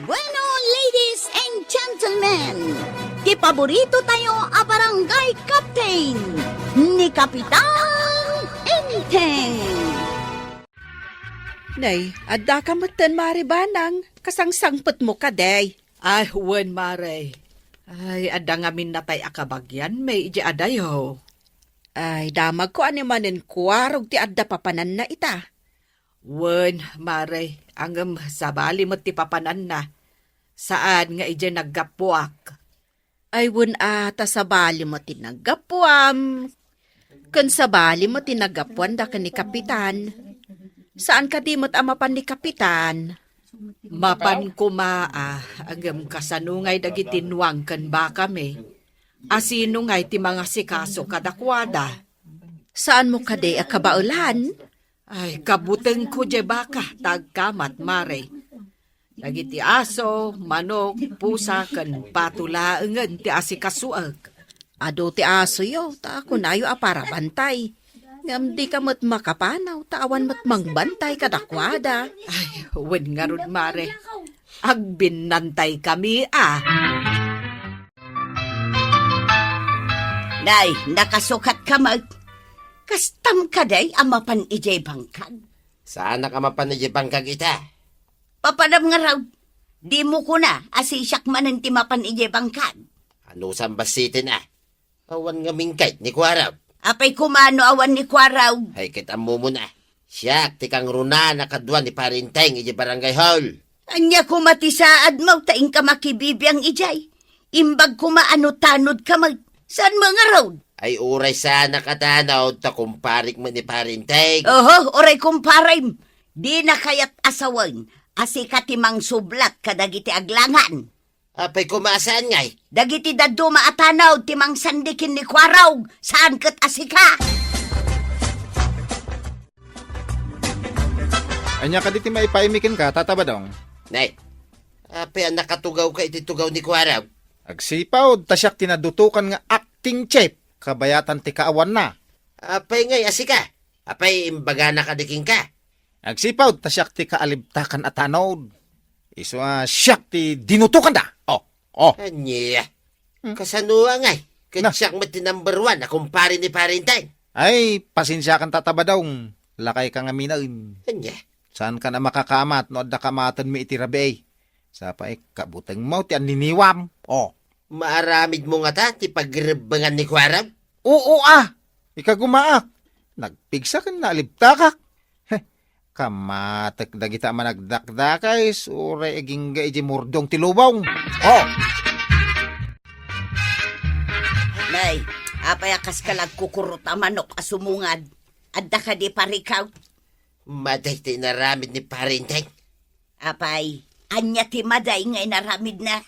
Bueno, ladies and gentlemen, ti paborito tayo a barangay captain ni Kapitan Enteng. Nay, adda ka matan maribanang, kasangsangpet mo ka, day. Ay, wen mare. Ay, ada ngamin na tay akabagyan, may iji aday ho. Ay, damag ko animanin kuwarog ti adda papanan na ita. Wen mare, angem sabali mo ti papanan na. Saan nga iji naggapuak? Ay, wun ata sa bali mo tinagapuam. Kun sa bali mo tinagapuan da ka ni Kapitan. Saan ka di mo't amapan ni Kapitan? Mapan kumaa, agam kasanungay dagitinwang kan ba kami. Asino ngay ti mga sikaso kadakwada. Saan mo ka di akabaulan? Ay, kabuteng ko je baka, tagkamat mare. Dagiti aso, manok, pusa, kan patulaengan ti asikasuag. Ado ti aso yo, ta ako na yo apara bantay. Ngam di ka mo't makapanaw, tawan mo't mangbantay kadakwada. Ay, wen nga rod mare. Agbinantay kami Nay, nakasukat ka mag. Kastam ka day amapan ijay bangkag. Saan nakamapan na bangkag ita? Papadam nga raw, di mo ko na asisyak manan ti mapan ijay bangkag. Ano sambasitin Awan nga mingkait ni Kuaraw. Apay kumano awan ni Kwaraw. Ay kita mo muna. Siyak, tikang runa nakadwa ni Parinteng iji barangay hall. Anya kumatisaad mo, taing ka makibibiyang ijay. Imbag kumaano tanod ka mag. Saan mga road? Ay uray sana katanaw ta kumparik mo ni Parinteng. Oho, oray kumparay. Di na kayat asawan. Asi katimang sublat kadagiti aglangan. Apay kumasaan ngay. Dagiti daddo maatanaw timang sandikin ni Kwaraw. Saan kat asika? Anya ka diti maipaimikin ka, tatabadong. Nay, apay ang nakatugaw ka ititugaw ni Kuaraw. Agsipaw, tasyak tinadutukan nga acting chef. Kabayatan ti kaawan na. Apay ngay asika. Apay imbaga na kadiking ka. Agsipaw, tasyak ti kaalibtakan at anod. Iso siyak ti dinutukan da. Oh. Anya, kasanua ngay. Na. Katsyak mo ti number 1 na kumpari ni Parinteng. Ay, pasensya kan tatabadong. Lakay ka nga minain. Anya, Saan ka na makakamat no adda kamatan mi itirabe. Sa pa kabuteng mo ti aniniwam. Oh. maaramid mo nga ta ti pagrebangan ni Kuaraw. Oo ikagumaak. Nagpigsa kan naalibtakak. Kamatek dagita managdakdakay sure eging ga iji murdong tilubong. Oh. Nay, apay akas kalag kukurot a manok asumungad. Adda ka di parikaw. Maday ti naramid ni Parinteng. Apay, anya ti maday ngay naramid na.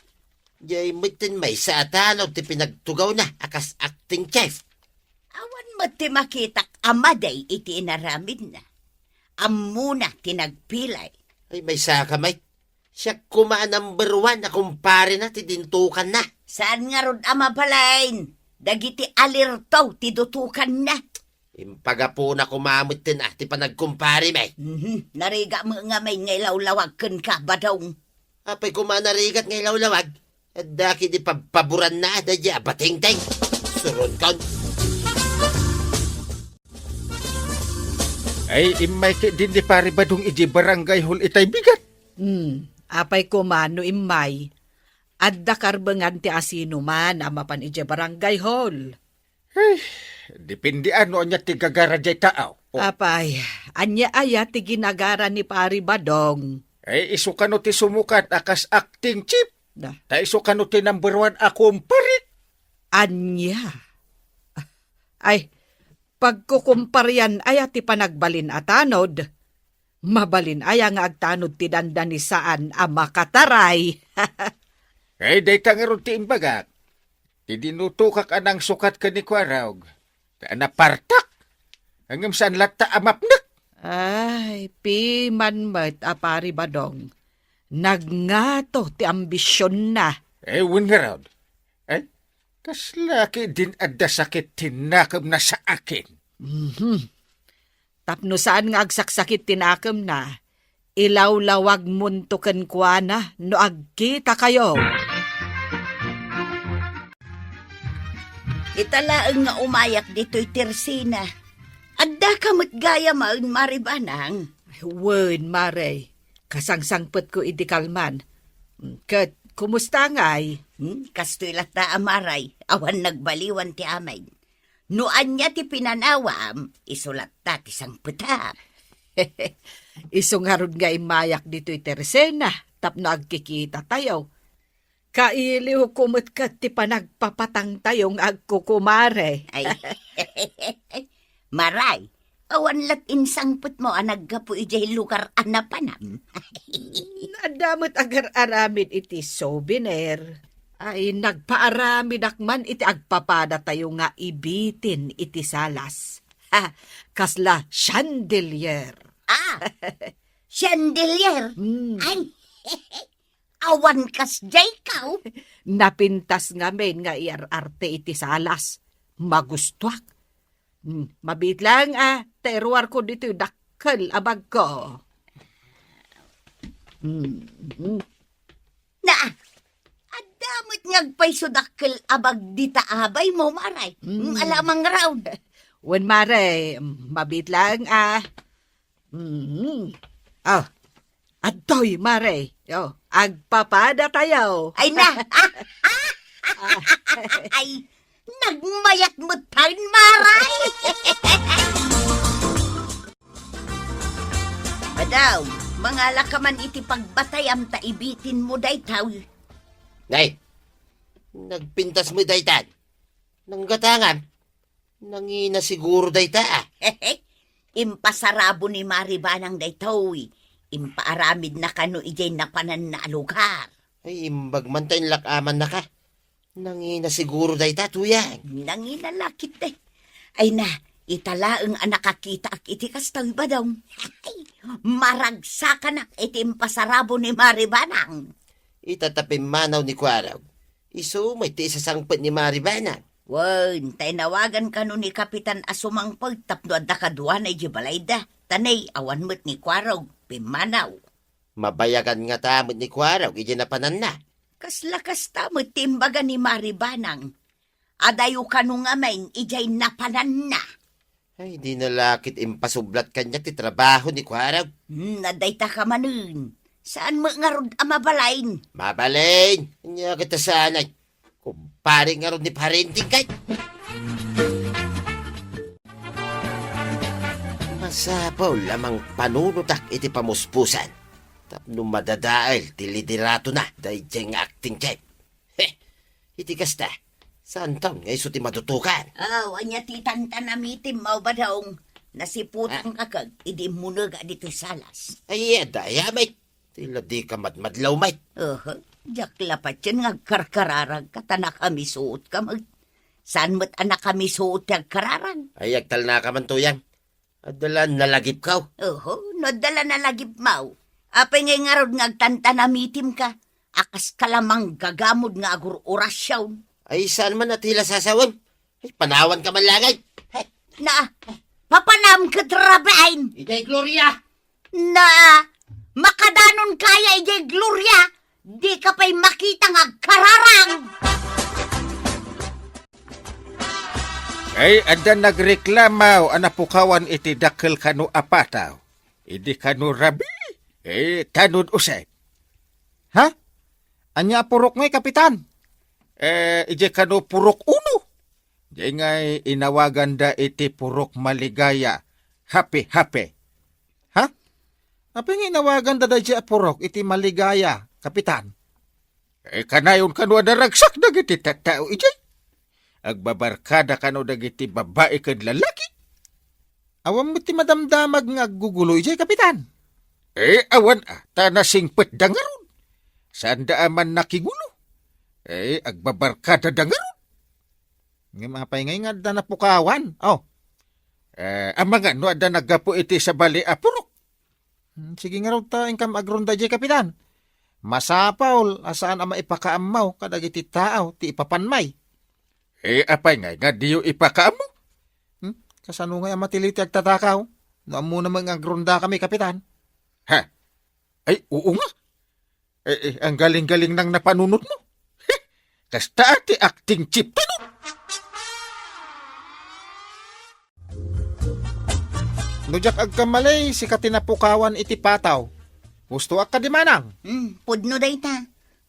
Jay mitin may sa atanaw ti pinagtugaw na akas acting chef. Awan mo ti makitak amaday iti naramid na. Amuna tinagpilay. Ay may sa kamay. Siya kumaan number 1 na kumpare na ti dintukan na. Saan nga rod ama palain? Dagiti alirtaw ti dutukan na. Impaga po na kumamit tin ti panagkumpare may. Nariga mo nga may ngaylawlawag ken ka badong. Apay kumanarigat ngay lawlawag. At daki di paburan na adadya bating-ting. Suron kon. Ay imay ki din di pari badong iji barangay hol itay bigat. Apay kumano imay. Adda karbengan ti asino man amapan ije barangay hall. Depende ano niya ti gagara jay taaw. Oh. Apay, anya aya ti ginagara ni Pari Badong. Ay iso kano ti sumukat akas acting chip. Da, Ta iso kano ti number 1 akumparit. anya. Ay, pagkukumparyan aya ti panagbalin atanod. Mabalin aya nga agtanod ti dandan ni saan a makataray. Ay day ka nga ron ti imbagak. Ti dinutukak anang sukat ka ni Kuaraw. Ta napartak. Hanggang saan lata amapnak. Ay, piman met a Pari Badong. Nagngato ti ambisyon na. Ewan nga raw. Ay, kaslaki din adda sakit tinakam na sa akin. Tapno saan nga agsaksakit tinakam na, Ilawlawag muntukan kuana no agkita kayo. Italaang nga umayak dito'y Tersina. Adda ka gaya maun Maribanang. Wen, Mare. Kasangsangpet ko iti kalman. Kat, kumusta ngay? Kastoy lata amaray, awan nagbaliwan ti amay. Nuan niya ti pinanawam, isulat ta ti sang petap. Isungarod nga imayak dito'y Teresena, tapno agkikita tayo. Kailiw kumot kat ti panagpapatang tayong agkukumare. Ay, maray, awan lat insangput mo anaggapo ijay lugar anapanam. Nadamot agar aramid iti souvenir. Ay nagpaaramid akman iti agpapada tayo nga ibitin iti salas. Ha, kasla chandelier. Chandelier. Ay, awan kas jay kaw. Napintas nga men nga iararte iti salas. Magustuak. Mabit lang teruar ko dito dakkel abag ko. Na, adamot ngagpay sudakkel abag dita abay mo maray. Alamang raw. Wen mare, mabit lang Oh, adoy mare. Agpapada tayo. Ay na. Ay, nagmayat mo tayo, maray. Badaw, mangala ka man iti pagbatayam ta ibitin mo daytaw. Nay, nagpintas mo daytan. Nanggatangan. Nangina siguro dayta Impasarabo ni Maribanang daytaw. Impaaramid na kano ijay napanan na lugar. Ay, imbag man tayong lakaman na ka. Nangina siguro dayta, tuyan. Nanginalakit eh. Ay na, italaang nakakita ak iti kastaw ba daw? Maragsakan ak iti impasarabo ni Maribanang. Itatapin manaw ni Kwaraw. Iso, may ti isasangpet ni Maribanang. Wan, nawagan ka ni Kapitan Asumang pagtapno at nakaduan ay jibalayda. Tanay, awan mo't ni Kwaraw, pimanaw. Mabayagan nga tamot ni Kwaraw, ijinapanan na. Kaslakas tamot timbaga ni Maribanang. Adayo ka nung amain, ijay napanan na. Ay, di nalakit impasublat kanya ti trabaho ni Kwaraw. Nadayta ka manun. Saan mo nga rod amabalain? Mabalain, niya kita sanay. Kumpare nga ron ni parenting kay. Masapaw lamang panunutak iti pamuspusan. Tapno madadael, tilidirato na, dahil acting kay. Iti kasta, saan taon nga iso ti madutukan? Anya ti tantanamitim mo ba daw? Nasiputang kakag, idi munaga dito salas. Ay, daya, mate. Tila di ka madmadlaw, mate. Diyak lapat yan nga karkararag ka, tanak kami suot ka mag... Saan mo't anak kami suot yung kararag? Ay, agtal na ka man to yan. Adala nalagip ka. Nadala na lagip mau. Apay ngay nga rod ngagtantanamitim ka. Akas ka lamang gagamod nga agur orasyon. Ay, saan man natila sasawan? Ay, panawan ka man lagay. Na, papanam ka trabain. Ijay, Gloria! Na, makadanon kaya ijay Gloria. Di ka pa'y makita nga kararang. Ay, adan nagreklamaw, anapukawan iti dakkel kanu apataw. Idi kanu rabi, tanod usay. Ha? Anya purok ngay, Kapitan? Ije kanu purok uno. Di ngay inawagan da iti purok maligaya, happy-happy. Ha? Apa nga inawagan da daya purok iti maligaya, Kapitan? Kanayon kanu adaragsak dagiti tattao ijay. Agbabarkada kanu dagiti babae kad lalaki. Awan mo ti madamdamag nga gugulo ijay, Kapitan. Awan tanasingpet dangaron. Saan daaman nakigulo? Agbabarkada dangaron. Nga mapay ngay nga da napukawan. Amanga no ada nagapo iti sa bali apurok. Sige nga raw ta ingkam agronda jay, Kapitan. Masapaw, asaan ama ipakaamaw kadagiti tao ti ipapanmay. Apay nga diyo ipakaamo? Kasano nga matiliti agtatakaw? No amo namang agronda kami, Kapitan. Ha? Ay, oo nga. Ang galing-galing ng napanunot mo. Kasta ati acting chip pa no? Nujak agkamalay, si katinapukawan iti pataw. Gusto ak kadimanang. Pudno day ta.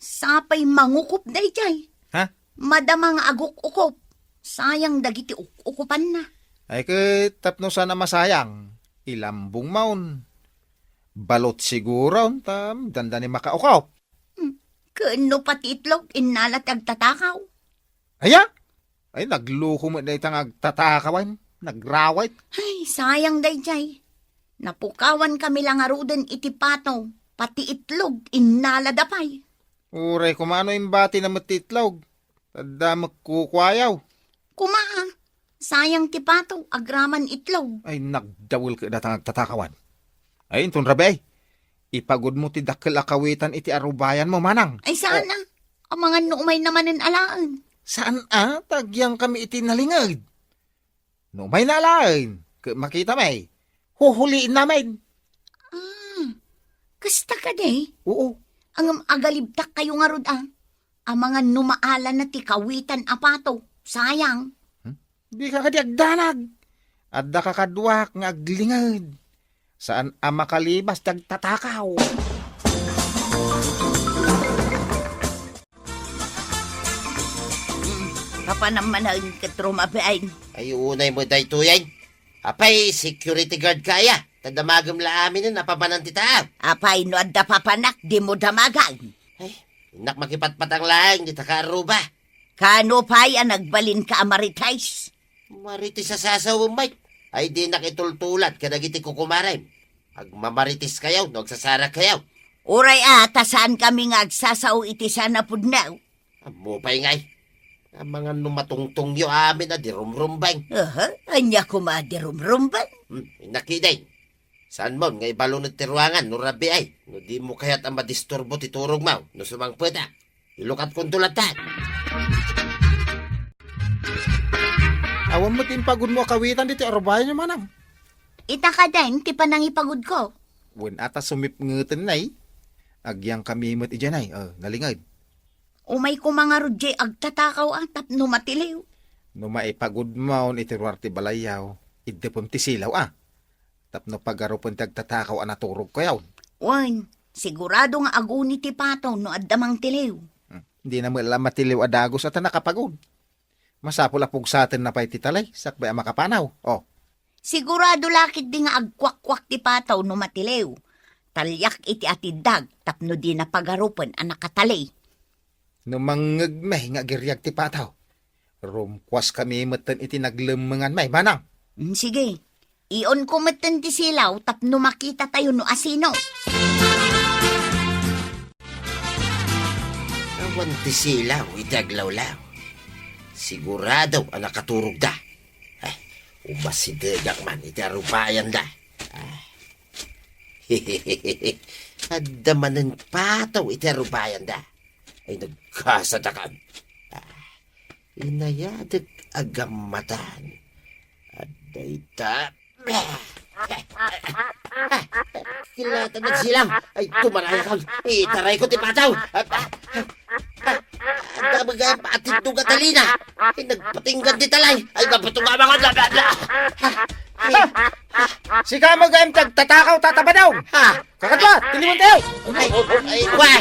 Sapay mangukup day jay. Ha? Madamang aguk-ukup. Sayang dagiti ukupan na. Ay kay tapno sana masayang. Ilambong maun. Balot siguro, tam, dandani makaukaw. Kano pati itlog, inalat agtatakaw. Aya? Ay, nagluho mo na itang agtatakawan. Nagrawit. Ay, sayang day jay. Napukawan kami lang arudan iti pato. Pati itlog, inaladapay. Uray, kumano yung bati na matitlog. Tadda magkukwayaw. Kumaa, sayang ti pato, agraman itlog. Ay, nagdawil ka datang agtatakawan. Ay, intun rabi ay. Ipagod mo ti dakkel akawitan iti arubayan mo, manang. Ay sana, ang mga nuumay naman ang alaan. Saan tagyang kami iti nalingag? No, may nalain. Makita may. Huhuliin namin. Kasta ka day, Oo. ang agalibtak kayo nga rod Ang mga numaala na ti kawitan apato, sayang. Di ka kadiagdanag. Adda ka kadwak nga aglingad. Saan ang makalibas tagtatakaw? Kapanaman ang katrumabain. Ay, unay mo day tuyan. Apay, security guard kaya. Tadamagam la amin na napabanan ti tao. Apay no adda papanak, di mo damagan. Ay, inak makipatpatang lang, di takaruba. Kano pa'y ang nagbalin ka amaritais? Maritis sa sasaw, Mike. Ay, di nakitultulat, kadagiti kukumarim. Agmamaritis kayaw, nagsasara kayaw. Uray saan kami nga agsasaw iti sana pudnaw. Amupay ngay. Ang mga numatungtong yo amin na dirumrumbang. Anya kumadirumrumban. Nakiday. Saan mo, ngay balong ng tiruangan, no rabi ay. No di mo kaya't ang madisturbo titurog mo, no sumang pweda. Ilukat kong tulatan. Awan mo timpagod mo akawitan dito arubayan nyo, manang. Ita ka din, ti panang ipagod ko. Wen ata sumip ngeten nay. Agyang kami mo't iyan ay. Nalingad. Umay ko mga rudye agtatakaw tap no matiliw. No maipagod maun itiruar ti balayaw. Idepom ti silaw Tapno pagaropon ti agtatakaw naturog kayaw. Wan, sigurado nga aguni ti pato no addamang tiliw. Hindi na mo alam matiliw adagos at nakapagod. Masapula pug sa atin na pa'y titalay. Sakbay ang makapanaw. Sigurado lakit di nga agkwak-kwak ti pataw no matiliw. Talyak iti atidag tapno di na pagarupan ang nakatalay. No mangagmay nga giryag ti pataw. Rumkwas kami matan iti naglemengan may manang. Sige, iyon ko matan ti silaw tapno makita tayo no asino. Awan ti silaw, iti aglaw-law. Sigurado ang nakaturog da. Ay, umasidedak man, iti arubayan da. Adda man ng pataw, iti arubayan da. Ay, nagkasadakan. Inayadag agamatan. Adda ita. Kilata nagsilang. Ay, tumaray ka. Itaray ko ti pataw. Ang bagay patin itong Catalina. Ay, nagpatinggan di talay. Ay, mapatumama ko. Sika magayam tatakaw tataba daw. Ha? Kakatwa, tilimon tayo. Ay, kwa.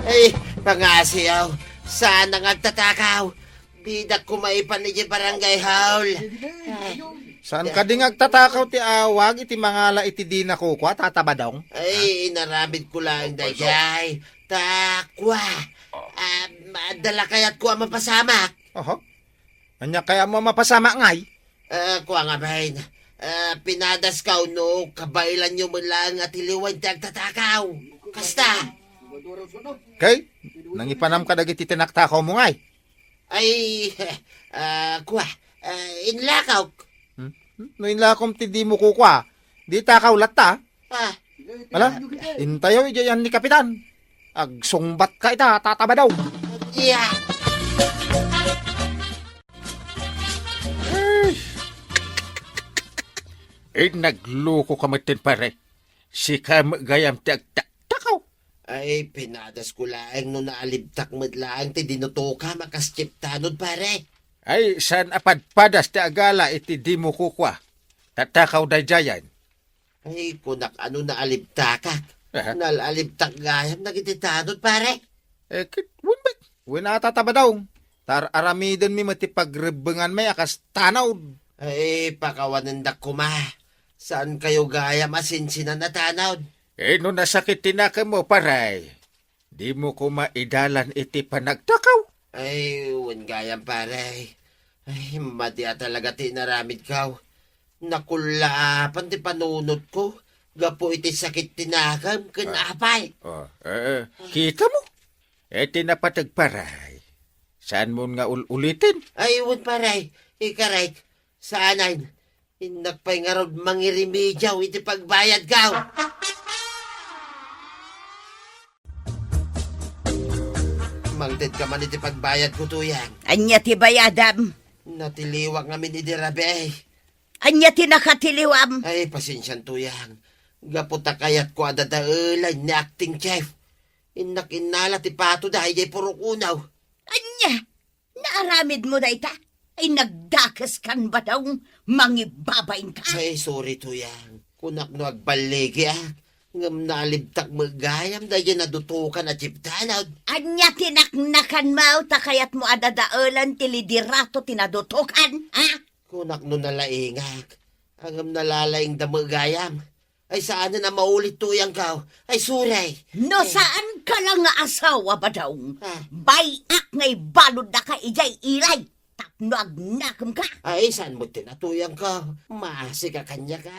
Ay, pangasiyaw. Sana nagtatakaw. Bidak kumaipan ni barangay haul. Saan ka di agtatakaw ti awag iti mangala iti di na kukwa tataba daw? Ay, inaramid ko lang dayay. Takwa. Madala kaya't ko ang mapasamak. Anya kaya mo mapasama ngay? Kuha nga bahin. Pinadas ka no, kabailan nyo mo lang at iliwan ti agtatakaw. Kasta. Kay, nangipanam ka dagiti tinaktakaw mo ngay. Ay, kuha. Inlakaw. No inlakom ti di mo kukwa. Di takaw latta. Ala, intayaw ijayan ni Kapitan. Agsungbat ka ita, tataba daw. Yeah. Nagloko ka matin pare. Si kam gayam ti agtakaw. Ay, pinadas ko laang no naalibtak madlaang ti dinutuka makaskip tanod pare. Ay, san apadpadas ti agala iti di mo kukwa. Tatakaw da jayan. Ay, kunak ano naalibtakak. Aha. Nalalibtak gayam nagititanod pare. Wun ba? Winatataba daw. Tar aramidon mi mati pagrebengan may akas tanaw. Ay, pakawanan ko ma. Saan kayo gayam asinsinan na tanod? No nasakit tinaka mo paray. Di mo ko maidalan iti panagtakaw. Ay, wan gayam pare. Ay, madya talaga tinaramid kaw. Nakulapan ti panunod ko. Gapo iti sakit tinakam kanapay. Kita mo? Tinapatagparay. Saan mo nga ulitin? Ay, wan paray. Ikaray. Saanan? Inakpay nga rod mangirimidyaw iti pagbayad kaw. Mangted ka man iti pagbayad ko tuyan. Anya ti bayadam. Natiliwak nga min iti rabi. Anya ti nakatiliwam. Ay, pasensyan tuyan. Gaputa kayat ko adadaulay ni acting chef. Inakinala ti pato dahil jay puro kunaw. Anya, naaramid mo na ita. Ay nagdakas kan ba daw mangibabain ka? Ay, sorry tuyan. Kunak no agbaligi Ngam nalibtak magayam dahil nadutukan at chiptanod. Anya tinaknakan mo, takayat mo adadaulan tilidirato tinadutukan, ha? Kunak no nalaingak. Angam nalalaing da magayam. Ay saan na maulit tuyang kaw? Ay suray. No saan ka lang nga asawa ba daw? Ah. Bayak ngay balod na ka ijay ilay. Tapno agnakam ka. Ay saan mo tinatuyang ka? Maasi ka kanya ka.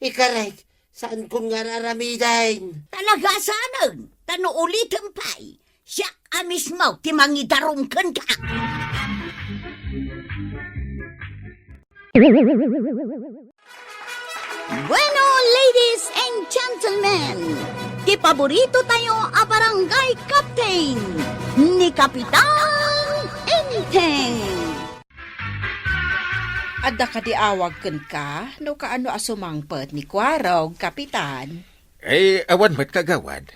Ikarek, saan kong nga raramidain? Talaga saanan? Tano ulitin pa'y. Siyak amis mo, timangidarungkan ka. Bueno, ladies and gentlemen, ti paborito tayo a barangay captain ni Kapitan Enteng. Adda ka di awag ken ka, no kaano asumangpet ni Kwarog, kapitan. Awan mat kagawad.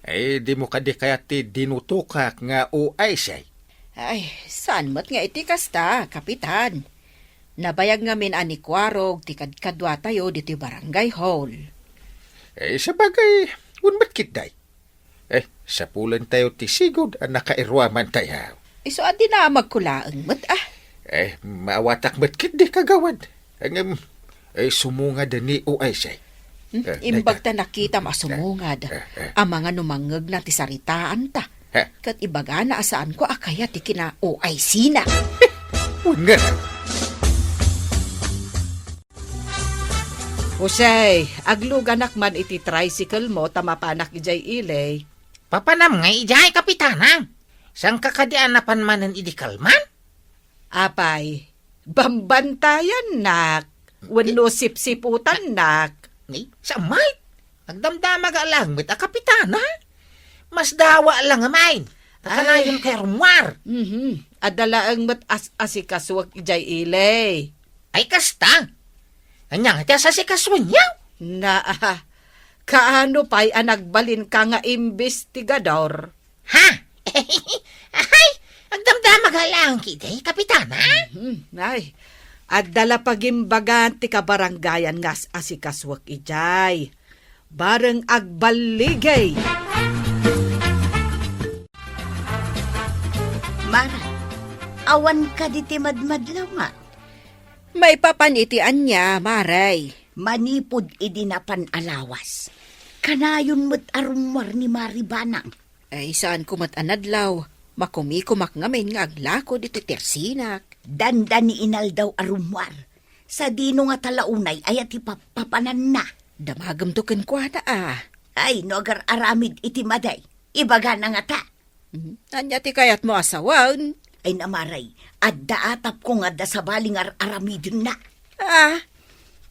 Di mo kadi kaya ti dinutukak nga uay say. Ay, saan mat nga iti kasta, kapitan? Nabayag ngamin ani Kwarog, ti kadkadwa tayo diti barangay hall. Sa bagay, mat kitday. Sa pulan tayo ti sigod ang nakairwaman tayo. Iso adi na magkulaang mat Maawatak mat kitday kagawad. Ang sumunga da ni uay say. Imbag ta nakita masumungad. Ang mga numangag na ti saritaan ta. Kat ibaga na asaan ko akaya ti kina OIC na. Nga. Jose, agluganak man iti tricycle mo tamapanak ijay ilay. Papanam nga ijay, kapitana. Sang kakadianapan manan idikalman? Apay, bambantayan nak. Wano sipsiputan nak. Ni, sa may. Nagdamdamag alang mit a kapitana. Mas dawa lang amain. Kakanayon kay rumwar. Adala ang mat asikaswag ijay ilay. Ay kasta. Anyang iti asasikaswan niya. Na, kaano pa'y anagbalin ka nga investigador? Ha? Ay, nagdamdamag alang kitay, kapitana. Ay, adala pagimbagan ti kabarangayan nga asikaswag ijay. Bareng agbaligay. Mara, awan ka diti madmadlaw nga. May papanitian niya, Maray. Manipod idinapan alawas. Kanayon mo't arumwar ni Maribanang. Ay, saan kumat anadlaw? Makumikumak ngamin nga aglako dito tersinak. Danda ni inal daw arumwar. Sa dino nga talaunay ayat ipapapanan na. Damagam to kenkwana Ay, no agar aramid iti maday. Ibaga na nga ta. Anya ti kayat mo asawan? Ay namaray, adda atap ko nga da sa baling aramidin na.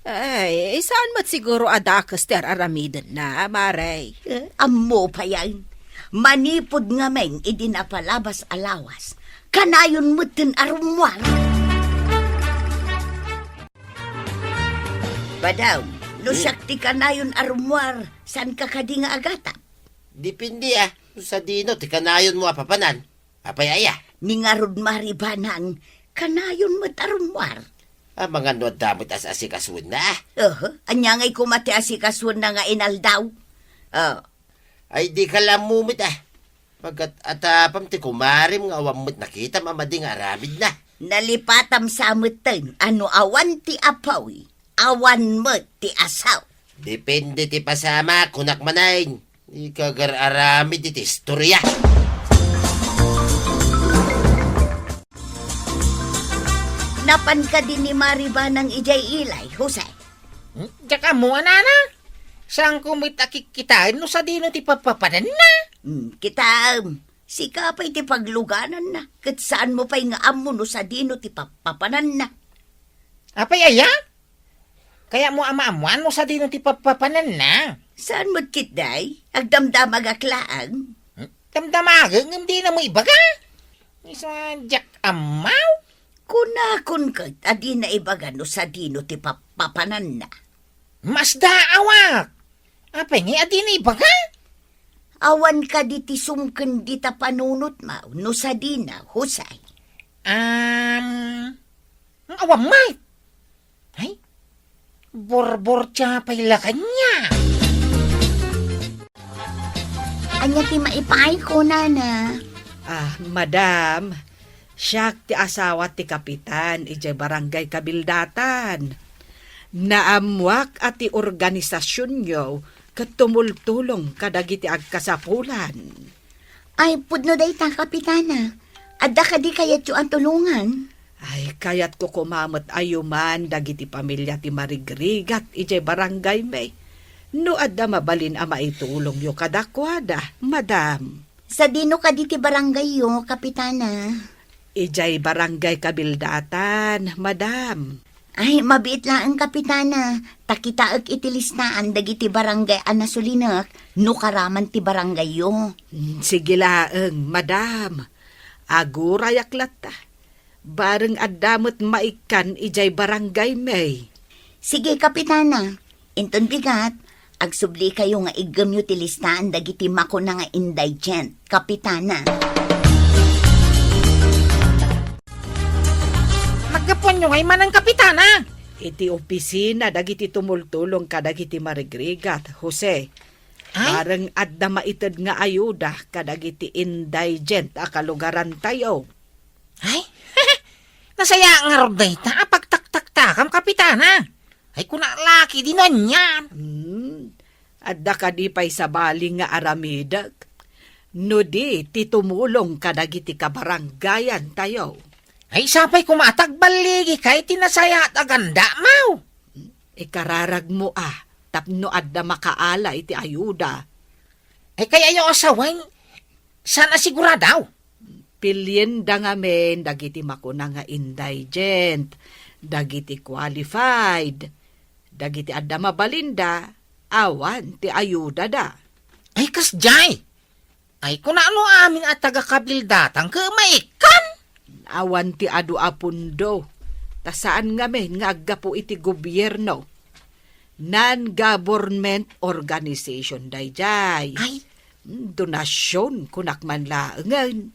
Ay, saan mat siguro adakas ter aramidin na, Maray? Ammo pa yan. Manipod nga meng idinapalabas alawas. Kanayon mo't tin arumwar. Badaw, no sakti ka na yun arumwar, saan ka kadi nga agata? Dipindi sa dino, ti kanayon mo apapanan. Apayaya. Ningarod maribanang, kanayon mo't arumwar. Mga nuad damot as asikasun na. Anya nga'y kumati asikaswan na nga inaldaw. Ay di ka lamumit Pagkat atapam ti kumarim nga awamot nakita mamading aramid na. Nalipatam sa mutan, ano awan ti apawi, awan mo ti asaw. Depende ti pasama kunak manayin. Ikagar aramid iti istorya. Napan ka din ni Maribanang ijay ilay, Jose. Tsaka mo, anana. Saan kumita kikitain no sa dino ti papapanan na? Kita, si kapay ti pagluganan na, kat saan mo pa'y nga amo no sa dino ti papapanan na. Apay aya? Kaya mo ama-amuan no sa dino ti papapanan na? Saan mo't kitday, agdamdamag aklaang. Damdamagang, hindi na mo ibaga. Isa jak amaw? Kunakon kat, adi na ibaga no sa dino ti papapanan na. Mas daawak. Apay nga adi na ibaga? Awan ka di ti sumken di ta panunot mao, no sa dina, Husay. Awam mait. Ay, borbor siya pala kanya. Anya ti maipay ko, nana. Madam, siyak ti asawa ti kapitan, ijay barangay kabildatan. Naamwak at ti organisasyon nyo, katumultulong kadagiti agkasapulan. Ay, pudno day ta, kapitana. Adda ka di kayat yu ang tulungan. Ay, kayat ko kumamot ayuman, dagiti pamilya ti marigrigat, ijay barangay may. No adda mabalin ama itulong yu kadakwada, madam. Sa dino ka di ti barangay yu, kapitana. Ijay barangay kabildatan, madam. Ay, mabiit lang ang kapitana. Takitaag itilistaan dagiti barangay anasulinak, no karaman ti barangay yu. Sige laeng, madam. Agurayak lata. Bareng addamot maikan ijay barangay may. Sige, kapitana. Inton bigat, agsubli kayo nga igam yu ti listaan dagiti mako na nga indigent, kapitana. Magkapon nyo ngay manang kapitana. Iti opisina dagiti tumultulong kadagiti marigrigat, Jose. Ay? Bareng adda maited nga ayuda kadagiti indigent a kalugaran tayo. Ay, nasaya nga roday ta, pagtaktaktakam kapitana. Ay, kuna laki dinan yan. Adda kadipay sa baling nga aramidag. No di titumulong kadagiti kabaranggayan tayo. Ay, sapay kumatagbaligi kay tinasaya at aganda, mau. Ikararag mo tapno adda makaala iti ayuda. Ay, kaya yung asawan, sana siguradaw. Pilyen da ngamen dagiti makuna nga indigent, dagiti qualified, dagiti adda mabalinda, awan ti ayuda da. Ay, kasjay. Ay, kuna ano amin at taga-kabildatang kamaikan. Awan ti adu apundo, tasaan ngamen nga aggapo iti gobyerno. Non-government organization dayjay. Ay, donasyon kunak man laengan.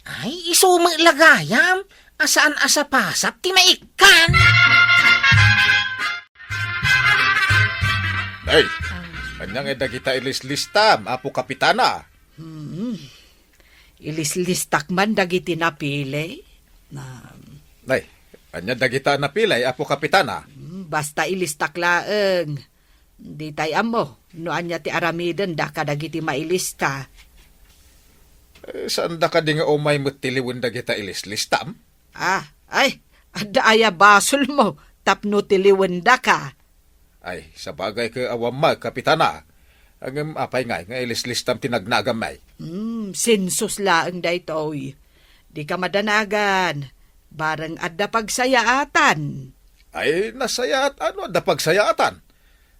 ay, isumang lagayam. Asaan asa pasap ti maikan. Ay, kanyang edda kita ilislistam, apo kapitana. Ilislistak man dagiti napili. Ay, kanya dagita napilay, apo kapitana. Basta ilistak laeng. Di tayam mo, no anya ti aramiden da kadagiti mailista. Saan da ka di nga umay matiliwan dagita ilislistam? Ay, adda aya basol mo, tapno tiliwenda ka. Ay, sa bagay ka awamag, kapitana. Ang apay nga ilislistam tinagnagamay. Sensus laeng da itoy. Di ka madanagan. Barang adda pagsayaatan. Ay, nasaya at ano, da pagsayatan.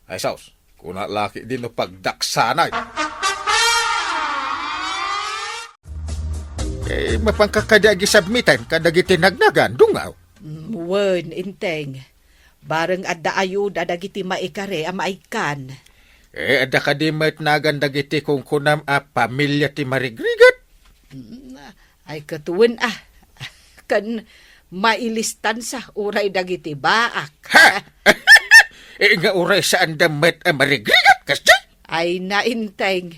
Ay, saus, kuna laki din no pagdaksanay. Eh, mapangkakadagi submitan kadagi tinagnagan, dungaw. Wen, inteng. Bareng adda ayuda dagiti maikare a maikan. Ada ka di met nagan dagiti kung kunam a pamilya ti marigrigat. Ay katuwen kan mailistan sa uray dagiti baak. Ha! Nga uray saan da met a marigrigat, kasya? Ay nainteng,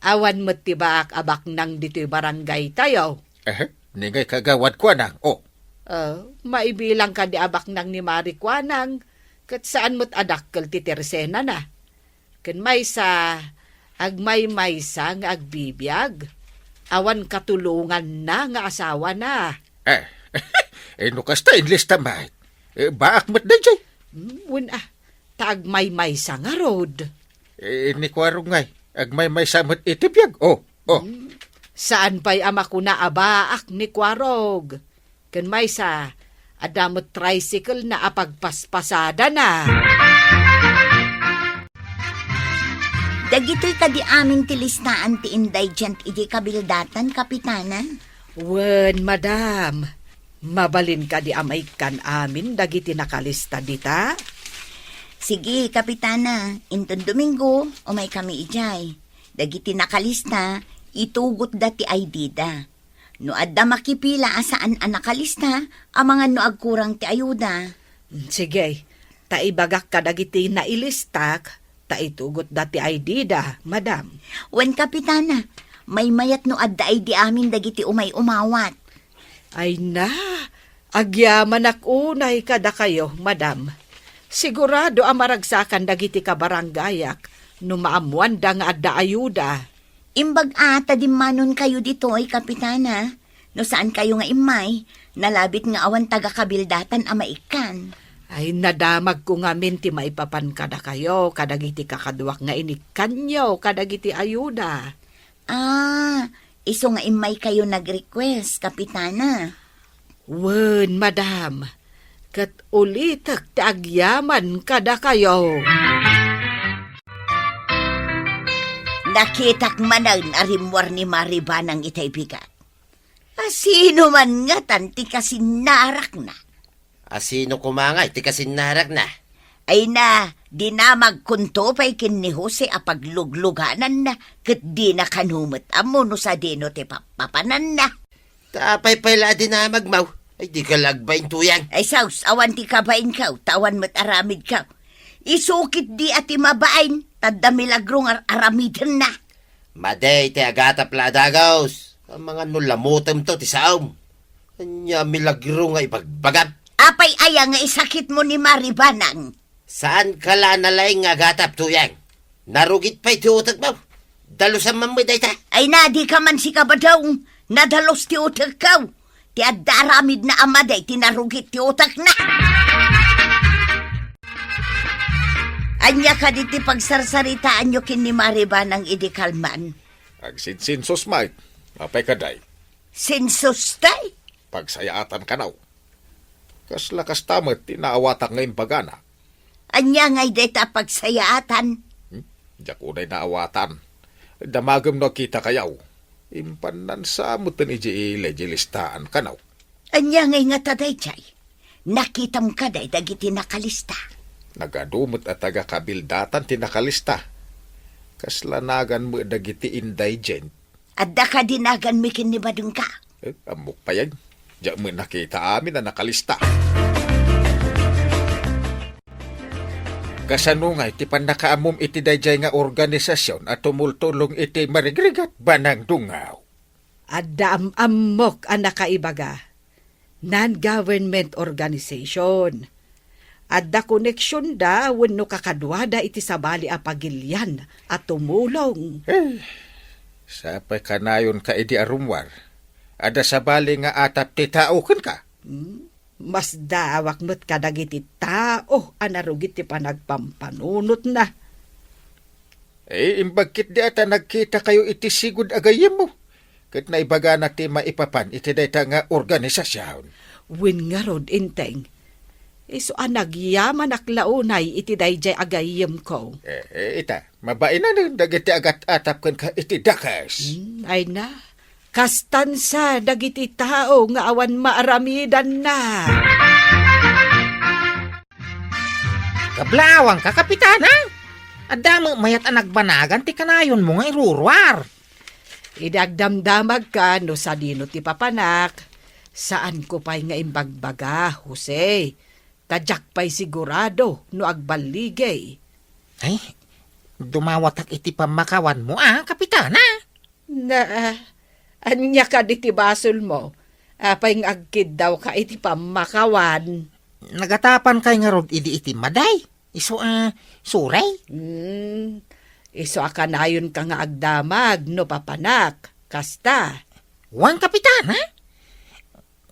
awan mo't ti baak abak nang dito'y barangay tayo. Ningay kagawad ko nang, oh. Maibilang ka di abak nang ni Marikwanang, kat saan mo't adakkel ti Teresena na. Kan maysa, agmay maysa nga agbibiyag. Awan katulungan na nga asawa na. No kasta inlista mahit. Baak mo't na jay. Taagmay maysa nga road. Ni kwarong ngay, agmay may samot itibiyag, oh. Saan pa'y ama ko na abaak ni Kwarog? Kan maysa, adamot tricycle na apagpaspasada na. Dagitoy ka di aming tilistaan ti indigent iti kabildatan, Kapitana. Wen, madam. Mabalin ka di amay kan amin dagiti nakalista dita. Sige, Kapitana, intong Domingo, umay kami ijay. Dagiti nakalista, itugot dati ay dida. No adda makipila asaan ang nakalista, ang mga no agkurang ti ayuda. Sige, taibagak ka dagiti nailistak, taitugot dati ay dida, madam. Wen, Kapitana, may mayat no adda ay di amin dagiti umay umawat. Ay na, agyaman unay kada kayo, madam. Sigurado amaragsakan dagiti kabaranggayak no maamuan da nga adda ayuda. Imbag ata di manon kayo dito ay Kapitana. No saan kayo nga imay, nalabit nga awan taga-kabildatan ama ikan. Ay nadamag ko nga minti maipapan kada kayo, kadagiti kakaduak nga inikanyo, kadagiti ayuda. Iso nga imay kayo nag-request, Kapitana. Wen, madam, kat ulitak taagyaman kada kayo. Nakitak manang arimwar ni Maribanang itay bigat. Sino man nga tanti kasi narak na. Asino kumangay, ti kasinarak na. Ay na, di na magkuntopay kin ni Jose apaglugluganan na, kat di na kanumot amo no sa dino ti papanan na. Tapay pala din na magmaw. Ay di ka lagbayin tuyang. Ay saus, awan ti kabain kaw, tawan mo't aramid kaw. Isukit di ati mabain, tadda milagrong aramidan na. Maday, ti agata pladagaws. Ang mga nulamutam to, ti saom. Anya milagro nga ipagbagab. Apay aya nga isakit mo ni Maribanang. Saan ka la nalay nga gatap tuyang? Narugit pa'y ti utak mo. Dalusan man mo day ta. Ay na, di ka man si kabadong. Nadalos ti utak kaw. Ti adda aramid na amaday, tinarugit ti utak na. Anya ka di ti pagsarsaritaan nyo kin ni Maribanang idikalman. Agsinsinsos mahit, mapay kaday. Sinsus tay. Pagsayaatan ka naw. Kas tamat, tinaawatak ngayon pagana. Anya ngay deta pagsayaatan. Diyak unay naawatan. Damagam no kita kayaw. Impanan sa amutan iji legilistaan ka naw. Anya ngay nga taday chay. Nakitam ka day dagiti nakalista. Nagadumot at taga-kabildatan tinakalista. Kaslanagan mo dagiti indigent. Adda ka dinagan mikin ni Badung ka. Amok pa yan. Diyan mo nakita amin na nakalista. Kasanungay, ti panakaamom iti dayjay nga organisasyon at tumultulong iti marigrigat banang dungaw. Adda amok ang nakaibaga. Non-government organization. Adda koneksyon da wenno kakadwada iti sabali a pagilyan at tumulong. Sapay kanayon ka iti arumwar. Ada sabali nga atap ti tao ka. Mas dawak mo't kadagiti tao anarugit ti panagpampanunot na. Imbagkit di ata nagkita kayo iti sigud agayem mo. Kat naibaga na ti maipapan iti dayta nga organisasyon. Win nga rod inteng. Iso nagyaman aklaunay iti dayjay agayem ko. Ita, mabain na nun dagiti agat atap kan ka iti dakas. Ay na. Kastansa dagiti tao nga awan maaramidan na. Kablawang ka, kapitana. Adamo mayat ang nagbanagan ti kanayon mo nga irurwar. Idagdamdamag ka no sa dino ti papanak. Saan ko pa'y nga imbagbaga, Jose? Tadyak pa'y sigurado no agbaligay. Ay, dumawatak iti pamakawan mo kapitana. Na, anya ka di ti basol mo. Apay nga agkid daw ka iti pamakawan. Nagatapan kay nga rod iti maday. Iso suray. Iso akanayon ka nga agdamag no papanak. Kasta. Wan kapitana.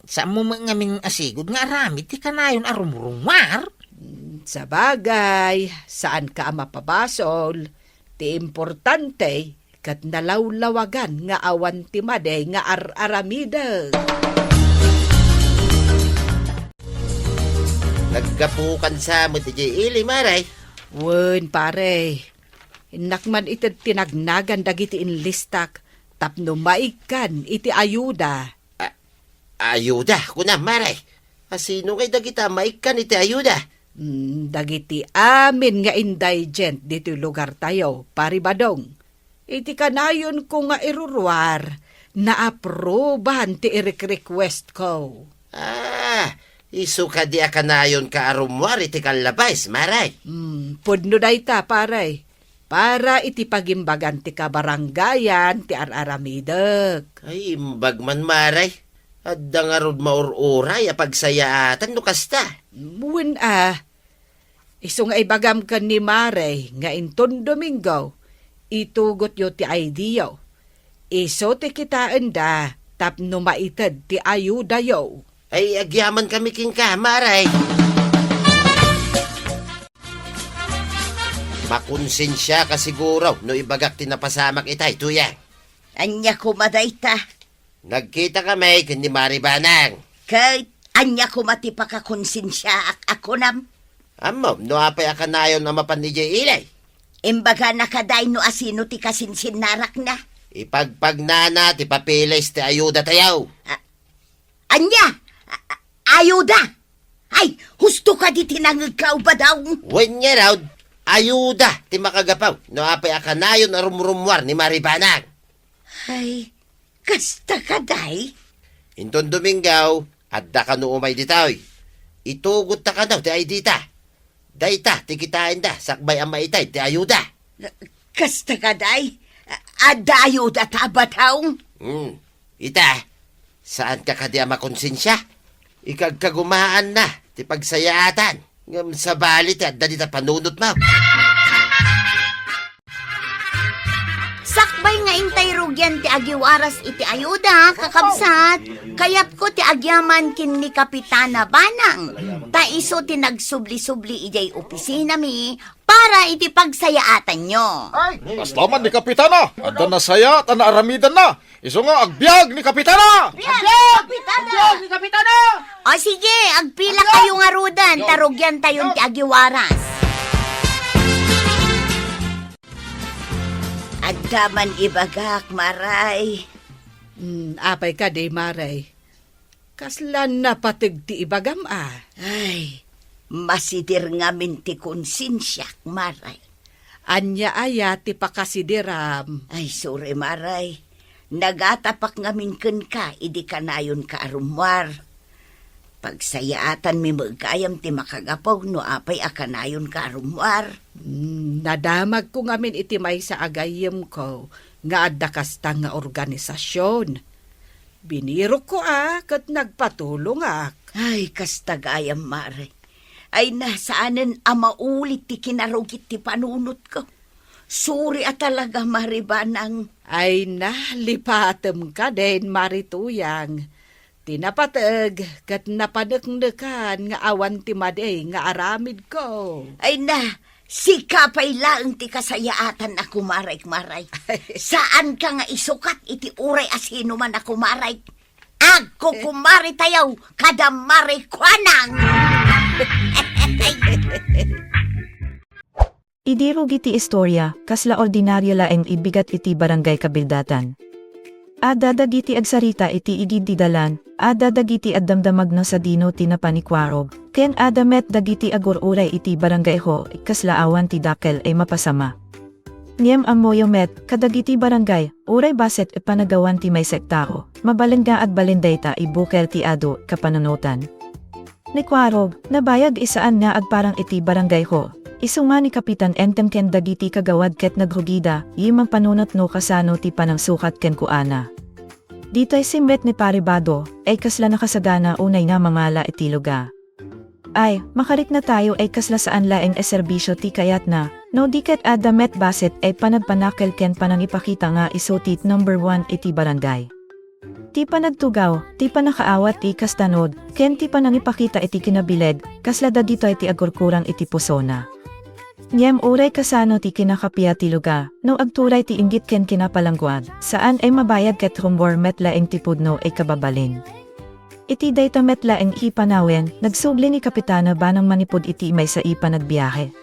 Sa mo ngaming asigod nga aramid ti kanayon arumrumar. Sa bagay, saan ka mapabasol? Ti importante, kat nalawlawagan nga awan ti maday nga aramida. Naggapukan sa mo ti ili, maray. Wen pare, inakman iti tinagnagan dagiti inlistak, tapno maikan iti ayuda. Ayuda, kuna, maray. Asino kay dagita maikan iti ayuda? Dagiti amin nga indigent dito lugar tayo, paribadong. Iti kanayon ko nga irurwar, na-aprobahan ti request ko. Isu ka di akanayon ka arumwar iti kalabais, maray. Pudno dayta, paray. Para iti pagimbagan ti kabaranggayan ti araramidak. Ay, imbag man, maray. Adda nga rod maururay apagsayaatan no kasta. Buwan iso nga ibagam ka ni Maray nga inton Domingo, itugot yo ti idea. Iso ti kitaan da, tapno maitad ti ayuda yo. Ay, agyaman kami king ka, maray. Makonsensya ka siguro no ibagak tinapasamak itay, tuyang. Anya ko madayta. Nagkita kami kin ni Maribanang. Kahit anya ko matipakakonsensya ako nam. Amom, no apay akanayon na mapan ni Jay Ilay. Imbaga nakaday no asino ti kasinsinnarak na. Ipagpagnana ti papilis ti ayuda tayaw. Anya! Ayuda! Ay, husto ka di tinangagaw ba daw? When niya raw, ayuda ti makagapaw. No apay akanayon na rumrumwar ni Maribanang. Ay, kasta ka day? Inton Domingaw, adda ka no umay ditaw. Itugot ta ka daw ti ay dita. Dayta, ti kitain da, sakbay ang maitay, ti ayuda. Kasta ka day? Ada ayuda ta ba daw? Ita, saan ka kadi makonsensya? Ikagkagumaan na, ti pagsayatan. Ngam sa balit, adda dita panunot mo. Sakbay nga intay rugyan ti agiwaras iti ayuda, kakabsat. Kayap ko ti agyaman kin ni Kapitana Banang. Ta iso ti nagsubli-subli ijay opisina mi para iti pagsayaatan nyo. Basta man ni kapitana. Adda na saya at naaramidan na. Iso nga agbyag ni kapitana. Kapitana! O sige, agpila kayo nga rudan, tarugyan tayon ti agiwaras. Addaman ibagak, maray. Apay ka di Maray. Kaslan na patig ti ibagam Ay, masidir nga minti konsensyak, maray. Anya aya ti pakasidiram. Ay, sorry, maray. Nagatapak nga minken ka, idi ka nayon ka arumwar. Pagsayaatan mi magkayam ti makagapaw no apay akanayon ka arumwar. Nadamag ko ngamin iti may sa agayem ko nga adda kasta nga organisasyon. Biniro ko kat nagpatulong Ay, kastagayam, maray. Ay, nasaanan amaulit ti kinarugit ti panunot ko. Suri talaga, Maribanang. Ay lipatem ka din, Marituyang. Tinapatag kat napadekdekan nga awan ti maday nga aramid ko. Ay sikapay lang ti kasayaatan ako, maray. Saan ka nga isukat iti uray asino man ako, maray? Agko kumari tayaw, kada marikwanang! Idirog iti istorya, kasla ordinaryo laeng ibigat iti barangay kabildatan. Ada dagiti agsarita iti igididalan, ada dagiti addamdamag no sa dino tinapanikwarog, ken ada met dagiti agururay iti barangay ho, kaslaawan ti dakel ay mapasama. Niem amoyo met, kadagiti barangay, uray baset panagawan ti may sektao, mabalengga at balendayta ibukel ti ado, kapananutan. Nikwarog, nabayag isaan nga agparang iti barangay ho. Isunga ni Kapitan Entem ken dagiti kagawad ket nagrugida, yimang panunot no kasano ti panang sukat ken kuana. Dito'y simbet ni Paribado, ay kasla nakasagana unay nga mamala iti luga. Ay, makarik na tayo ay kasla saan laeng eserbisyo ti kayat na, no diket ada met baset ay panagpanakel ken panang ipakita nga isotit number 1 iti barangay. Ti panagtugaw, ti panakaawat ti kastanod, ken ti panang ipakita iti kinabiled, kasla da dito'y ti agurkurang iti pusona. Niyem uray kasano ti kinakapia ti luga, no agturay ti inggit ken kinapalangguad, saan ay mabayad ket rumbor metla eng tipudno ay kababalin. Iti dayta metla eng ipanawen, nagsubli ni Kapitana banang manipod iti may sa ipanagbiyahe.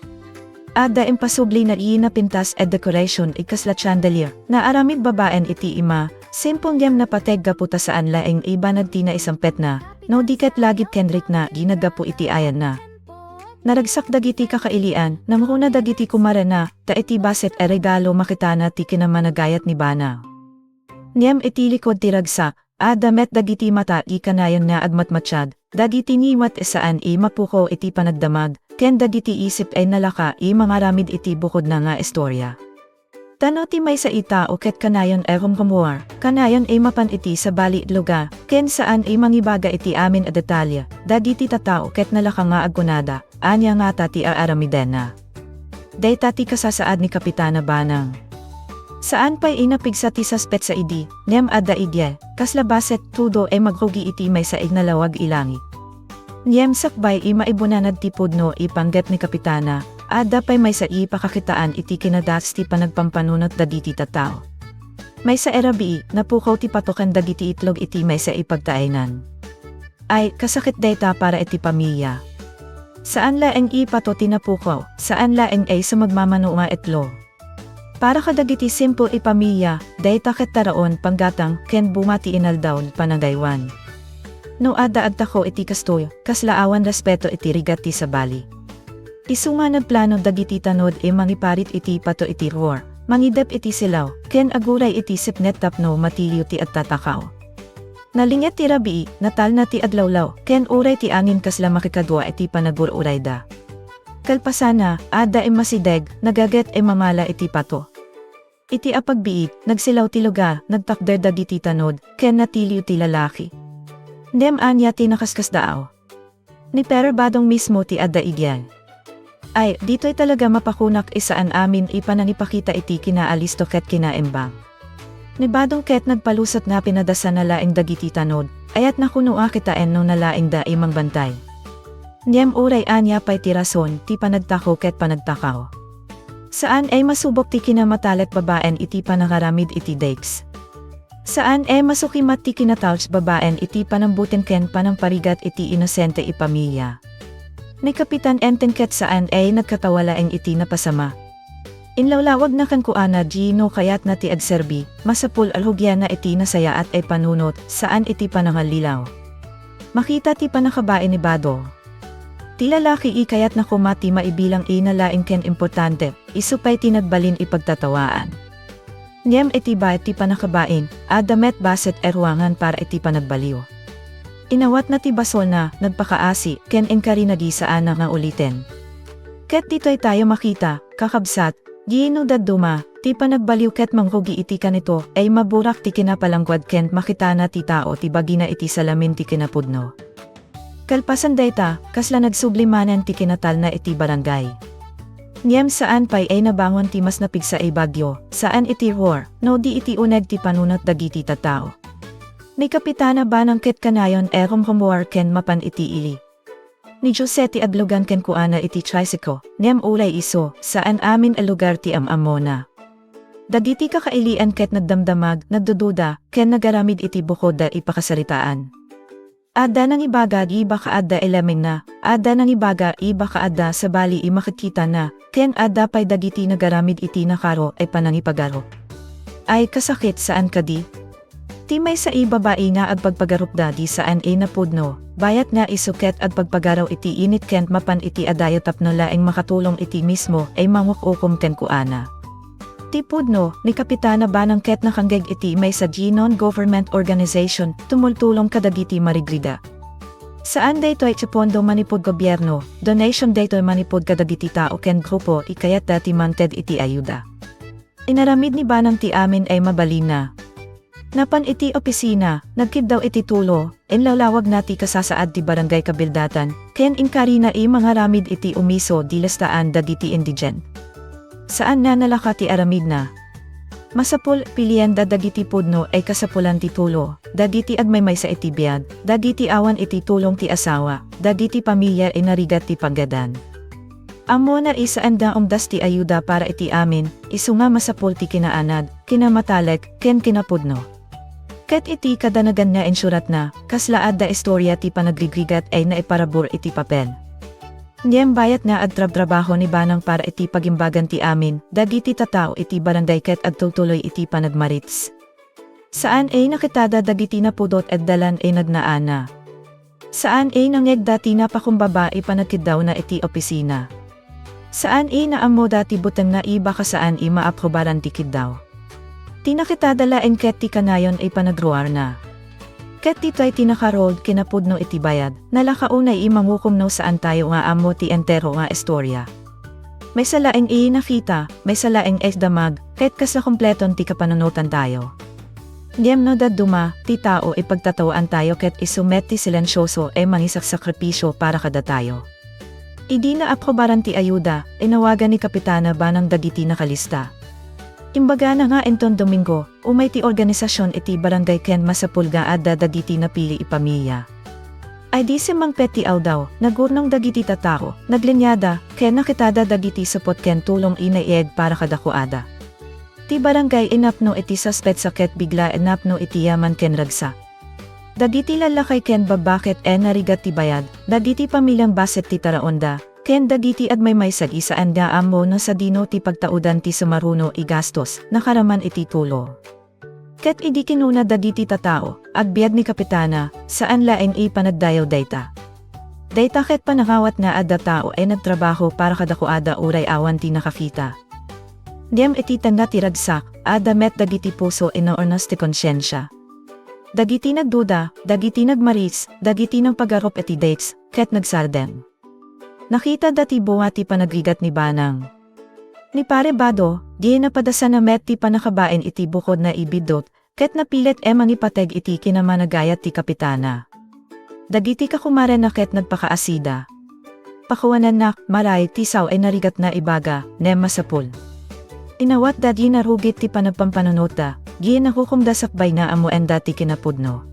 Ada impasubli na iinapintas ed decoration ikasla chandelier, na aramid babaen iti ima, simpong yam na pateg gaputa saan laeng ibanad ti na isampet na, no diket lagit kenrik na ginagapu iti ayan na. Naragsak dagiti kakailian, namuna dagiti kumarana, ta iti baset e regalo makitana ti kinamanagayat ni Bana. Niyem iti likod ti ragsak, ada met dagiti mata ikanayon na agmatmatsyad, dagiti niwat esaan i mapuko iti panagdamag, ken dagiti isip ay nalaka i mangaramid iti bukod na nga istorya. Tano ti may sa ita o ket kanayon e rumrumuar, kanayon ay mapan iti sa bali luga, ken saan ay mangibaga iti amin a detalya, dagiti tatao ket nalaka nga agunada, anya nga tati aaramidena. Day tati kasasaad ni Kapitana Banang. Saan pa'y inapigsa ti saspet sa idi, nem ada idye, kaslabaset tudo ay magrugi iti may sa ignalawag ilangi. Niem sakbay i maibunanad ti pudno ipangget ni Kapitana, ada pa'y may sa ipakakitaan iti kinadas ti panagpampanunot dagiti tatao. May sa erabi, napukaw ti patokan dagiti itlog iti may sa ipagtaaynan. Ay, kasakit dayta para iti pamilya. Saan laeng ipato tinapukaw, saan laeng ay sa magmamano nga etlo. Para kadagiti simple ipamilya, dayta ket taraon panggatang ken bumati inaldawn panagaywan. No ada agtako iti kastoy, kaslaawan respeto iti rigati sa bali. Isunga nagplano dagiti tanod mangiparit iti pato iti roar, mangidep iti silaw, ken aguray iti sipnet tapno matilyo ti at tatakaw. Nalinget ti rabii, natal na ti adlawlaw, ken uray ti angin kasla makikadwa iti panagururay da. Kalpasana, ada masideg, nagaget mamala iti pato. Iti apagbiit, nagsilaw ti lugar, nagtakder dagiti tanod, ken natilyo ti lalaki. Ndem anya ti nakaskas daaw. Ni Paribadong mismo ti adda igyan. Ay, dito'y talaga mapakunak isaan amin ipananipakita iti kinaalis ket kinaembang. Ni Badong ket nagpalusot na pinadasan na laing dagiti tanod, ayat nakunua kita enno na laing da imang bantay. Niyem uray anya pa'y ti rason, ti panagtako ket panagtakaw. Saan ay masubok ti kinamatalet babaen iti panangaramid iti dakes. Saan ay masukimat ti kinatals babaen iti panambutin ken panamparigat iti inosente ipamilya. Ni Kapitan Enten ket saan ay nagkatawalaeng iti napasama. Inlawlawag na kan kuana Gino kayat na ti agserbi, masapul alhugyan na iti nasaya at ay panunot, saan iti panangalilaw. Makita ti panakabae ni Bado. Ti lalaki kayat na kumati maibilang inalaing ken importante, isupay ti nagbalin ipagtatawaan. Niyem iti ba ti panakabain, adamet baset erwangan para iti panagbaliw. Inawat na ti basol na, nagpakaasi, ken engkari nagisaan na nga ulitin. Ket dito'y tayo makita, kakabsat, Gino daduma, ti panagbaliw ket mangrugi iti kanito, ay maburak ti kinapalangguad ken makitana ti tao ti bagina iti salamin ti kinapudno. Kalpasan dayta, kasla nagsublimanan ti kinatal na iti barangay. Niyem saan pa'y ay nabangon ti mas napigsa ay bagyo, saan iti war, no di iti uneg ti panunot dagiti tatao. Ni Kapitana Banang ket kanayon rumrumuar ken mapan iti ili. Ni Jose ti aglugan ken kuana iti tricycle, niyem ulay iso, saan amin alugar ti amamona. Dagiti kakailian ket nagdamdamag, nagdududa, ken nagaramid iti bukod da ipakasaritaan. Ada nang ibaga iba kaada elamin na, ada nang ibaga iba kaada sa bali makikita na, ken ada pay dagiti nagaramid iti nakaro ay panangipagaro. Ay kasakit saan kadi? Ti may sa babae nga ag pagpagarupda di saan napudno, bayat nga isuket at pagpagaraw iti init kent mapan iti adayo tapno laeng makatulong iti mismo ay mangukukom ken kuana. Ti pudno, ni Kapitana Banang ket nakanggeg iti may sa non-government organization, tumultulong kadagiti marigrida. Saan daytoy pondo manipod gobyerno, donation daytoy manipod kadagiti tao ken grupo ikayat dati manted iti ayuda. Inaramid ni Banang ti amin ay mabalina. Napan iti opisina, nagkid daw iti tulo, enlawlawag nati kasasaad ti barangay kabildatan, ken inkari na mga ramid iti umiso dilastaan dagiti indigent. Saan na nalaka ti aramid na? Masapul pilian dagiti pudno ay kasapulan ti tulo, dagiti agmaymay sa iti biyag, dagiti awan iti tulong ti asawa, dagiti pamilya ay narigat ti paggadan. Amo na isaan da umdas ti ayuda para iti amin, isunga masapul ti kinaanad, kinamatalek, ken kinapudno. Ket iti kadanagan nga insurat na, kaslaad da istorya ti panagrigrigat ay naiparabor iti papel. Niyem bayat nga agtrab-trabaho ni Banang para iti pagimbagan ti amin, dagiti tatao iti barangay ket agtutuloy iti panagmarits. Saan ay nakitada dagiti napudot at dalan ay nagnaana. Saan ay nangeg dati na pakumbaba ipanagkidaw na iti opisina. Saan ay naamo dati buteng na iba ka saan ay maaprubaran ti kidaw. Tinakitadala en ket ti kanayon ay panagruar na. Ket tito'y tinakarold kinapudno iti bayad, nalakaunay imangukom no saan tayo nga amo ti entero nga istorya. May salaeng nakita, may salaeng damag, ket kasla kompleton ti kapananutan tayo. Diyem no daduma, ti tao ipagtatawaan tayo ket isumet ti silensyoso mangisak sakripisyo para kada tayo. Idi na aprobaran ti ayuda, inawagan ni Kapitana Banang dagiti nakalista. Imbaga na nga enton Domingo, umay ti organisasyon iti barangay ken masapulga adda dagiti napili ipamilya. Ay di simang peti daw, nagurnong dagiti tatao, naglinyada, ken nakitada dagiti support ken tulong inaieg para kadakuada. Ti barangay inapno iti suspect sakit bigla inapno iti yaman ken ragsa. Dagiti lalakay ken babaket narigat ti bayad, dagiti pamilyang baset ti taraonda, ken dagiti agmaymay isaan nga amo no sa dino ti pagtaudan ti sumaruno igastos, nakaraman iti tulo. Ket idi kinuna dagiti tatao, agbiag ni Kapitana, saan laeng panagdayaw dayta. Dayta ket panangawat nga adda tao ay nagtrabaho para kadakuada uray awan ti nakakita. Diyem iti tanga ti ragsak, adda met dagiti puso inaornas ti konsyensya. Dagiti nagduda, dagiti nagmaris, dagiti nang pagarop iti dates, ket nagsardem. Nakita dati buwati panagrigat ni Banang. Ni Pare Bado, di napadasa na met ti panakabaen iti bukod na ibidot, ket napilit mangipateg iti kinamanagayat ti Kapitana. Dagiti kakumaren na ket nagpakaasida. Pakuwanan na, maray tisaw ay narigat na ibaga, nema sapul. Inawat dadi narugit ti panagpampanunota, di nakukumdasakbay na amuan dati kinapudno.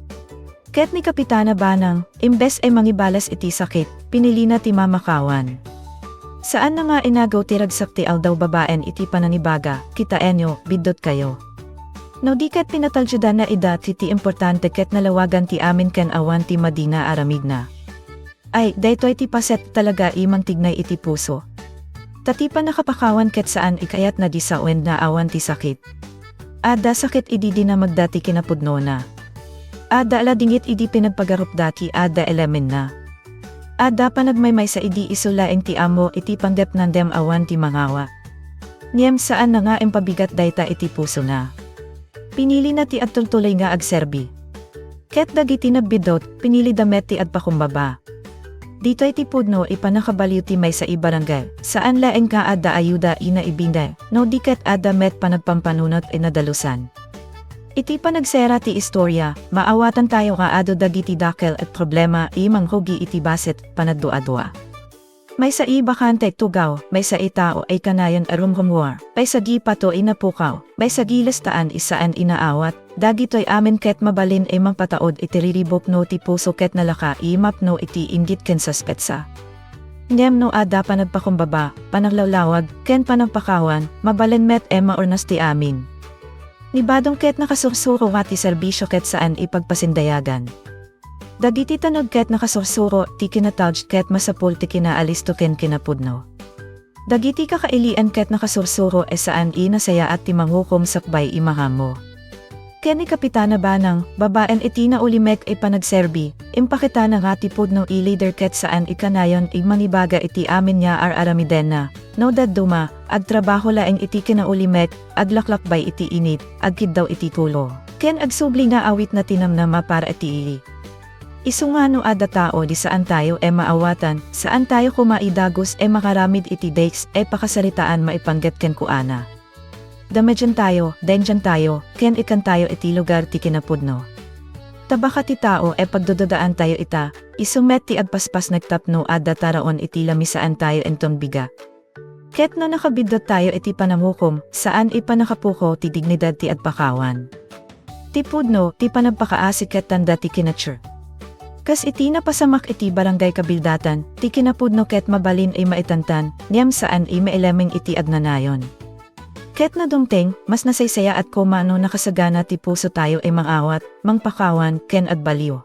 Ket ni Kapitana Banang, imbes ay mangibalas iti sakit, pinili na ti mamakawan. Saan na nga inagaw ti ragsak ti aldaw babaen iti pananibaga, kita enyo, bidot kayo. No di ket pinatalsyudan na ida ti importante ket nalawagan ti amin ken awan ti Madina aramid na. Ay, daytoy ti paset talaga imang tignay iti puso. Tatipan nakapakawan ket saan ikayat na di sawen na awan ti sakit. Ada sakit idi di na magdati kinapudno na. Ada ala dingit idi pinagpagarup dati ada elemen na. Ada panagmaymay sa idi isulaeng ti amo iti panggap nandem awan ti mangawa. Niyem saan na nga pabigat dayta iti puso na. Pinili na ti agtultuloy nga agserbi. Ket dagiti nagbidot, pinili damet ti agpakumbaba. Dito iti pudno ipanakabaliw ti may sa ibarangay, saan laeng ka ada ayuda ina ibinda, no di ket ada met panagpampanunot inadalusan. Iti panagsera ti istorya, maawatan tayo nga ado dagiti dakel at problema imang hugi iti baset panagdua-dua. May sa bakante tugaw, may sa itao ay kanayon arumrumwar, may sa gipato inapukaw, may sa gilastaan isaan inaawat, dagitoy amin ket mabalin ay mangpataod iti riribok no ti puso ket nalaka imap no iti inggit ken saspetsa. Ngem no ada panagpakumbaba, panaglawlawag, ken panagpakawan, mabalin met maornas ti amin. Nibadong ket nakasursuro ti serbisyo ket saan ipagpasindayagan. Dagiti tanog ket nakasursuro ti kinatawj ket masapul ti kinaalis to ken kinapudno. Dagiti kakailian ket nakasursuro saan nasaya at ti manghukom sakbay imahamo. Ken ni Kapitana Banang, babaen iti na ulimek ay panagserbi, impakita na nga tipod no i-leader ket saan ikanayon ay manibaga iti amin niya aramiden na. No dad duma, ag trabaho laeng iti kinaulimek, ag laklakbay iti init, ag kid daw iti tulo. Ken ag subli na awit na tinamnama para iti Isungano ada tao di saan tayo maawatan, saan tayo kumaidagos makaramid iti dates pakasaritaan maipangget ken kuana. Damedyan tayo, denjan tayo, ken ikan tayo iti lugar ti kinapudno. Tabaka ti tao pagdododaan tayo ita, isumet ti agpaspas nagtapno ada taraon iti lamisaan tayo enton biga. Ket no nakabidot tayo iti panamukom, saan ipanakapuko ti dignidad ti agpakawan. Ti pudno, ti panagpakaasik ket tanda ti kinatsure. Kas iti napasamak iti barangay kabildatan, ti kinapudno ket mabalin ay maitantan, niyam saan ay mailemeng iti agnanayon. Ket na dumteng, mas nasaysaya at kumano nakasagana ti puso tayo ay mangawat, mangpakawan, ken agbaliw.